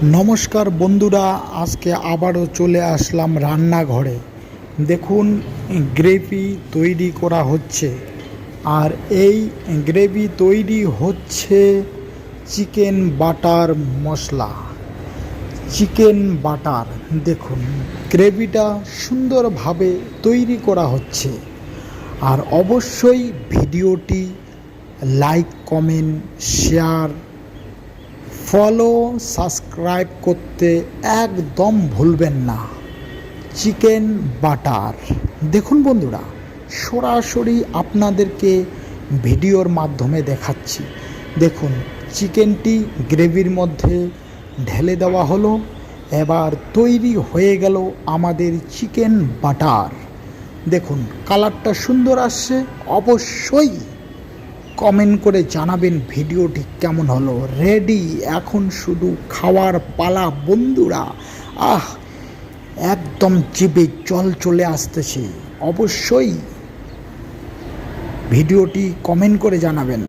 নমস্কার বন্ধুরা, আজকে আবারও চলে আসলাম রান্নাঘরে। দেখুন, গ্রেভি তৈরি করা হচ্ছে। আর এই গ্রেভি তৈরি হচ্ছে চিকেন বাটার মশলা, চিকেন বাটার। দেখুন, গ্রেভিটা সুন্দরভাবে তৈরি করা হচ্ছে। আর অবশ্যই ভিডিওটি like, comment, share, follow, subscribe করতে একদম ভুলবেন না। চিকেন বাটার দেখুন বন্ধুরা, সরাসরি আপনাদেরকে ভিডিওর মাধ্যমে দেখাচ্ছি। দেখুন, চিকেনটি গ্রেভির মধ্যে ঢেলে দেওয়া হলো। এবার তৈরি হয়ে গেল আমাদের চিকেন বাটার। দেখুন, কালারটা সুন্দর আসছে। অবশ্যই কমেন্ট করে জানাবেন ভিডিওটি কেমন হলো। রেডি, এখন শুধু খাওয়ার পালা বন্ধুরা। একদম জিভে জল চলে আসতেছে। অবশ্যই ভিডিওটি কমেন্ট করে জানাবেন।